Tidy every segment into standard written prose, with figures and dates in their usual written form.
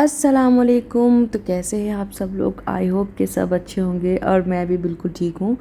अस्सलामुअलैकुम। तो कैसे हैं आप सब लोग? आई होप कि सब अच्छे होंगे और मैं भी बिल्कुल ठीक हूँ।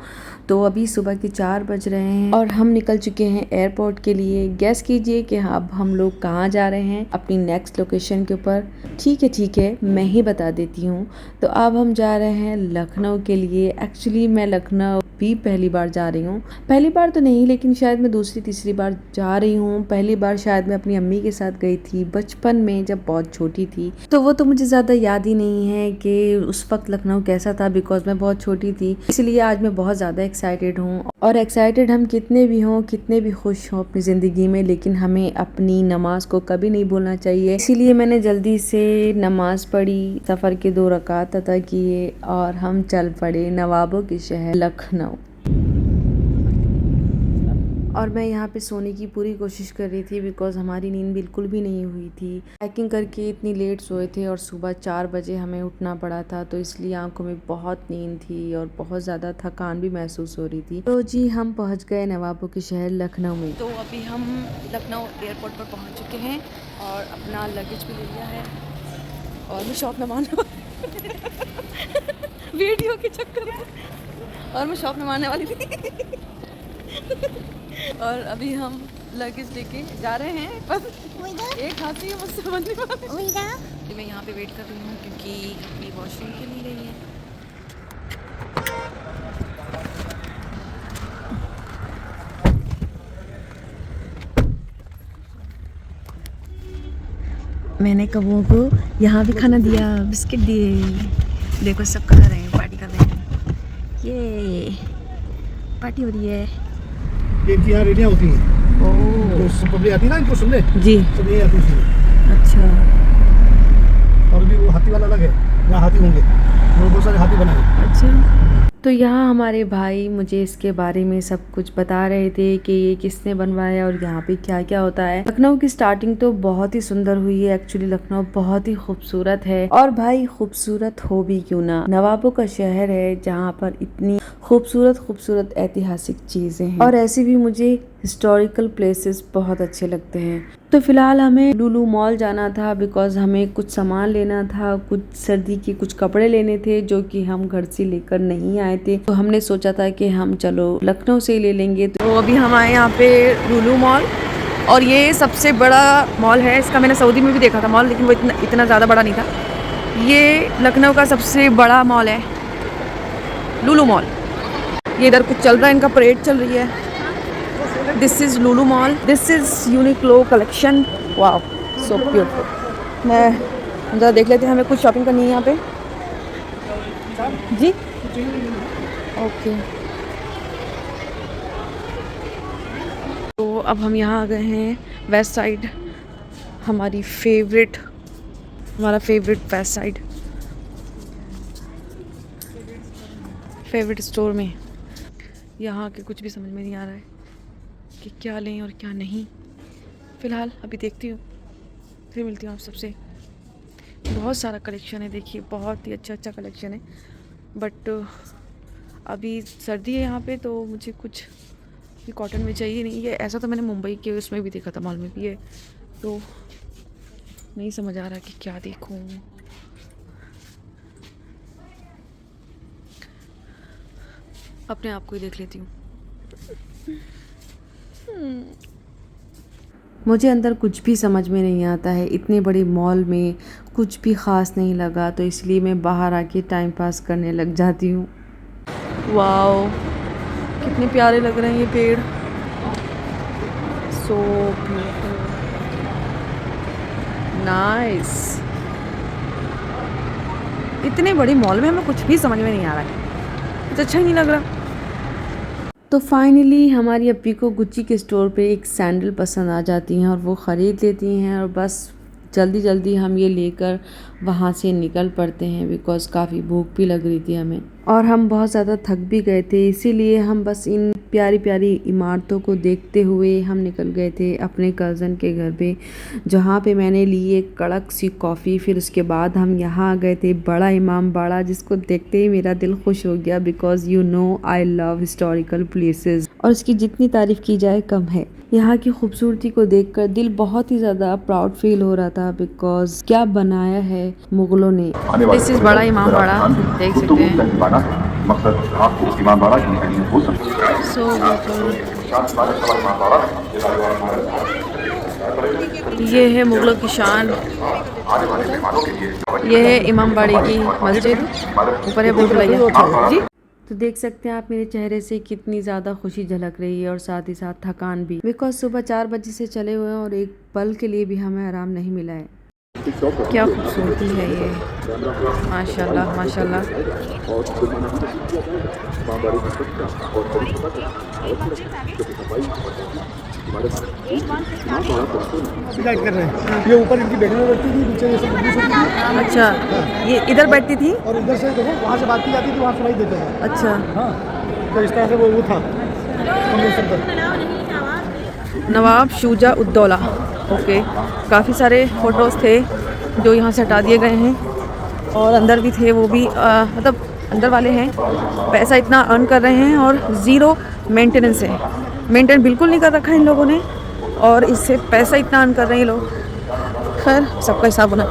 तो अभी सुबह के 4 बज रहे हैं और हम निकल चुके हैं एयरपोर्ट के लिए। गेस कीजिए कि अब हम लोग कहाँ जा रहे हैं अपनी नेक्स्ट लोकेशन के ऊपर। ठीक है, मैं ही बता देती हूँ। तो अब हम जा रहे हैं लखनऊ के लिए। एक्चुअली मैं लखनऊ भी पहली बार जा रही हूँ। पहली बार तो नहीं, लेकिन शायद मैं दूसरी तीसरी बार जा रही हूँ। पहली बार शायद मैं अपनी अम्मी के साथ गई थी बचपन में, जब बहुत छोटी थी। तो वो तो मुझे ज़्यादा याद ही नहीं है कि उस वक्त लखनऊ कैसा था, बिकॉज मैं बहुत छोटी थी। इसलिए आज मैं बहुत ज़्यादा एक्साइटेड हूँ। और एक्साइटेड हम कितने भी हों, कितने भी खुश हों अपनी ज़िंदगी में, लेकिन हमें अपनी नमाज को कभी नहीं भूलना चाहिए। इसीलिए मैंने जल्दी से नमाज पढ़ी, सफ़र के 2 रकात अता किए और हम चल पड़े नवाबों के शहर लखनऊ। और मैं यहाँ पे सोने की पूरी कोशिश कर रही थी, बिकॉज़ हमारी नींद बिल्कुल भी नहीं हुई थी। पैकिंग करके इतनी लेट सोए थे और सुबह 4 बजे हमें उठना पड़ा था, तो इसलिए आंखों में बहुत नींद थी और बहुत ज़्यादा थकान भी महसूस हो रही थी। तो जी हम पहुँच गए नवाबों के शहर लखनऊ में। तो अभी हम लखनऊ एयरपोर्ट पर पहुँच चुके हैं और अपना लगेज भी ले लिया है। और मैं शॉप में मारने वीडियो के चक्कर में, और मैं शॉप में मारने वाली थी। और अभी हम लगेज लेके जा रहे हैं, पर एक हाथी है मुझसे बनने वाली। मैं यहाँ पे वेट कर रही हूँ क्योंकि अपनी वॉशरूम के लिए गई है। मैंने कबूओं को यहाँ भी खाना दिया, बिस्किट दिए। देखो सब कर रहे हैं, पार्टी कर रहे हैं। ये पार्टी हो रही है। ये यहाँ रेडियाँ होती हैं। तो सब पब्लिक आती है ना इनको सुनने जी। सब यही आती है। अच्छा। और भी वो हाथी वाला अलग है, यहाँ हाथी होंगे, वो बहुत सारे हाथी बनाए। अच्छा। तो यहाँ हमारे भाई मुझे इसके बारे में सब कुछ बता रहे थे कि ये किसने बनवाया और यहाँ पे क्या क्या होता है। लखनऊ की स्टार्टिंग तो बहुत ही सुंदर हुई है। एक्चुअली लखनऊ बहुत ही खूबसूरत है, और भाई खूबसूरत हो भी क्यों ना, नवाबों का शहर है जहाँ पर इतनी खूबसूरत ऐतिहासिक चीजें हैं। और ऐसे भी मुझे हिस्टोरिकल प्लेसेस बहुत अच्छे लगते हैं। तो फिलहाल हमें लुलु मॉल जाना था, बिकॉज हमें कुछ सामान लेना था, कुछ सर्दी के कुछ कपड़े लेने थे जो कि हम घर से लेकर नहीं आए थे। तो हमने सोचा था कि हम चलो लखनऊ से ही ले लेंगे। तो अभी हम आए यहाँ पे लुलु मॉल, और ये सबसे बड़ा मॉल है। इसका मैंने सऊदी में भी देखा था मॉल, लेकिन वो इतना ज़्यादा बड़ा नहीं था। ये लखनऊ का सबसे बड़ा मॉल है, लुलु मॉल। ये इधर कुछ चल रहा है, इनका परेड चल रही है। This is Lulu mall, this is Uniqlo collection. वाह, सो ब्यूटीफुल। मैं ज़रा देख लेते हैं, हमें कुछ शॉपिंग करनी है यहाँ पे। जी ओके। तो अब हम यहाँ आ गए हैं वेस्ट साइड, हमारा favourite west side favourite store में। यहाँ के कुछ भी समझ में नहीं आ रहा है कि क्या लें और क्या नहीं। फ़िलहाल अभी देखती हूँ, फिर मिलती हूँ आप सबसे। बहुत सारा कलेक्शन है, देखिए बहुत ही अच्छा कलेक्शन है। बट अभी सर्दी है यहाँ पे, तो मुझे कुछ भी कॉटन में चाहिए नहीं। ये ऐसा तो मैंने मुंबई के उसमें भी देखा था, मॉल में भी है, तो नहीं समझ आ रहा कि क्या देखूँ। अपने आप को ही देख लेती हूँ। मुझे अंदर कुछ भी समझ में नहीं आता है। इतने बड़े मॉल में कुछ भी ख़ास नहीं लगा, तो इसलिए मैं बाहर आके टाइम पास करने लग जाती हूँ। वाओ, कितने प्यारे लग रहे हैं ये पेड़, सो ब्यूटीफुल, नाइस। इतने बड़े मॉल में हमें कुछ भी समझ में नहीं आ रहा है, कुछ अच्छा ही नहीं लग रहा। तो फाइनली हमारी अप्पी को गुच्ची के स्टोर पे एक सैंडल पसंद आ जाती हैं और वो ख़रीद लेती हैं, और बस जल्दी हम ये लेकर वहाँ से निकल पड़ते हैं, बिकॉज़ काफ़ी भूख भी लग रही थी हमें और हम बहुत ज़्यादा थक भी गए थे। इसीलिए हम बस इन प्यारी इमारतों को देखते हुए हम निकल गए थे अपने कज़न के घर पे, जहाँ पे मैंने ली एक कड़क सी कॉफ़ी। फिर उसके बाद हम यहाँ आ गए थे बड़ा इमाम बाड़ा, जिसको देखते ही मेरा दिल खुश हो गया, because you know I love historical places. और इसकी जितनी तारीफ की जाए कम है। यहाँ की खूबसूरती को देखकर दिल बहुत ही ज़्यादा प्राउड फील हो रहा था, बिकॉज क्या बनाया है मुगलों ने। दिस इज बड़ा इमाम बाड़ा, देख सकते हैं। मकसद आपको इमाम बाड़ा की निशानी हो सकती है। सो ये है मुगलों की शान, ये है इमाम बाड़े की मस्जिद, ऊपर है भूल भुलैया जी। तो देख सकते हैं आप मेरे चेहरे से कितनी ज़्यादा खुशी झलक रही है और साथ ही साथ थकान भी, बिकॉज सुबह 4 बजे से चले हुए हैं और एक पल के लिए भी हमें आराम नहीं मिला है। क्या खूबसूरती है ये, माशाल्लाह माशाल्लाह। गाइड कर रहे हैं। ये ऊपर इनकी बैठने में बैठती थी, नीचे ये सब बंदिश होती थी। अच्छा, ये इधर बैठती थी और इधर से देखो वहाँ से बात की जाती थी, वहाँ सुनाई देते थे। अच्छा हाँ, तो इस तरह से वो था कन्वेंशन पर। नवाब शुजा उद्दौला। ओके, काफ़ी सारे फ़ोटोज़ थे जो यहाँ से हटा दिए गए हैं और अंदर भी थे, वो भी मतलब अंदर वाले हैं पैसा इतना अर्न कर रहे हैं और ज़ीरो मेंटेनेंस है, मेंटेन बिल्कुल नहीं कर रखा है इन लोगों ने और इससे पैसा इतना अर्न कर रहे हैं लोग। खैर सबका हिसाब होना।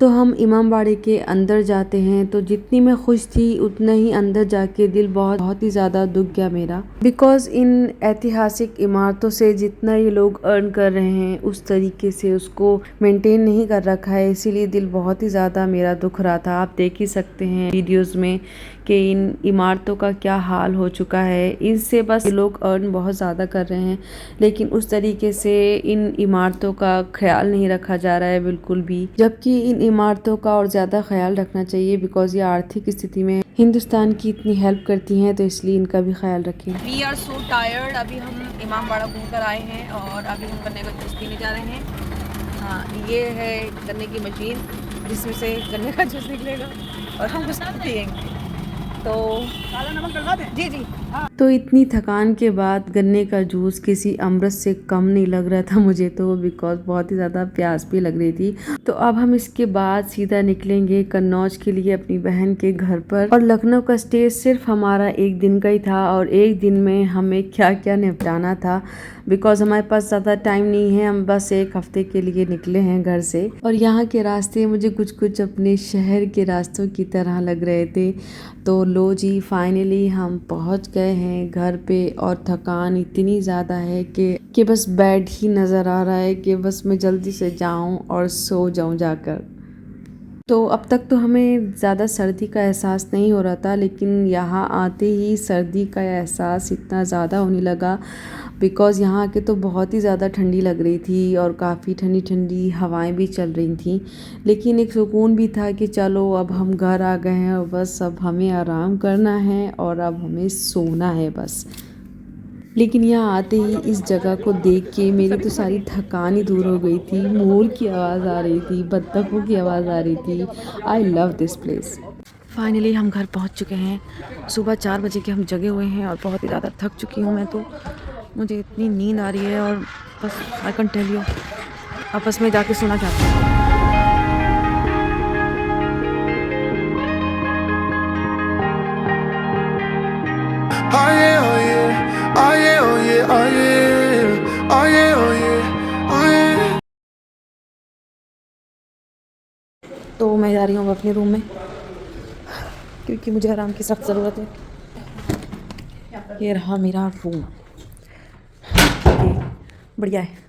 तो हम इमाम बाड़े के अंदर जाते हैं, तो जितनी मैं खुश थी उतना ही अंदर जाके दिल बहुत ही ज़्यादा दुख गया मेरा, बिकॉज़ इन ऐतिहासिक इमारतों से जितना ये लोग अर्न कर रहे हैं उस तरीके से उसको मेंटेन नहीं कर रखा है, इसीलिए दिल बहुत ही ज़्यादा मेरा दुख रहा था। आप देख ही सकते हैं वीडियोज़ में कि इन इमारतों का क्या हाल हो चुका है। इनसे बस लोग अर्न बहुत ज़्यादा कर रहे हैं, लेकिन उस तरीके से इन इमारतों का ख्याल नहीं रखा जा रहा है बिल्कुल भी, जबकि इन इमारतों का और ज़्यादा ख्याल रखना चाहिए, बिकॉज ये आर्थिक स्थिति में हिंदुस्तान की इतनी हेल्प करती हैं, तो इसलिए इनका भी ख्याल रखें। We are so tired. अभी हम इमाम बाड़ा घूम कर आए हैं और अभी हम गन्ने का जूस पीने जा रहे हैं। हाँ, ये है गन्ने की मशीन जिसमें से गन्ने का जूस निकलेगा और हम उसको पिएंगे। तो काला नमक डलवा दें? जी जी। तो इतनी थकान के बाद गन्ने का जूस किसी अमृत से कम नहीं लग रहा था मुझे तो, बिकॉज बहुत ही ज़्यादा प्यास भी लग रही थी। तो अब हम इसके बाद सीधा निकलेंगे कन्नौज के लिए अपनी बहन के घर पर, और लखनऊ का स्टे सिर्फ हमारा एक दिन का ही था और एक दिन में हमें क्या क्या निपटाना था, बिकॉज हमारे पास ज़्यादा टाइम नहीं है, हम बस एक हफ्ते के लिए निकले हैं घर से। और यहाँ के रास्ते मुझे कुछ कुछ अपने शहर के रास्तों की तरह लग रहे थे। तो लो जी, फाइनली हम पहुँच गए हैं घर पे और थकान इतनी ज़्यादा है कि बस बेड ही नज़र आ रहा है कि बस मैं जल्दी से जाऊं और सो जाऊं जाकर। तो अब तक तो हमें ज़्यादा सर्दी का एहसास नहीं हो रहा था, लेकिन यहाँ आते ही सर्दी का एहसास इतना ज़्यादा होने लगा, बिकॉज़ यहाँ के तो बहुत ही ज़्यादा ठंडी लग रही थी और काफ़ी ठंडी ठंडी हवाएं भी चल रही थी। लेकिन एक सुकून भी था कि चलो अब हम घर आ गए हैं और बस अब हमें आराम करना है और अब हमें सोना है बस। लेकिन यहाँ आते ही इस जगह को देख के मेरी तो सारी थकान ही दूर हो गई थी। मोर की आवाज़ आ रही थी, बत्तखों की आवाज़ आ रही थी। I love this place. Finally हम घर पहुँच चुके हैं। सुबह 4 बजे के हम जगे हुए हैं और बहुत ही ज़्यादा थक चुकी हूँ मैं तो, मुझे इतनी नींद आ रही है और बस आई कैन टेल यू, आपस में जाके सोना चाहती हूँ। तो मैं जा रही हूँ अपने रूम में क्योंकि मुझे आराम की सख्त ज़रूरत है। ये रहा मेरा रूम, बढ़िया है।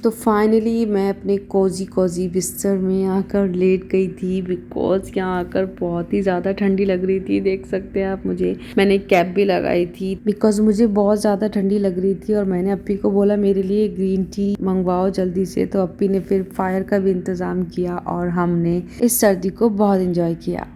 तो फाइनली मैं अपने कोजी बिस्तर में आकर लेट गई थी, बिकॉज यहाँ आकर बहुत ही ज़्यादा ठंडी लग रही थी। देख सकते हैं आप मुझे, मैंने कैप भी लगाई थी बिकॉज मुझे बहुत ज़्यादा ठंडी लग रही थी। और मैंने अप्पी को बोला मेरे लिए ग्रीन टी मंगवाओ जल्दी से, तो अप्पी ने फिर फायर का भी इंतज़ाम किया और हमने इस सर्दी को बहुत इंजॉय किया।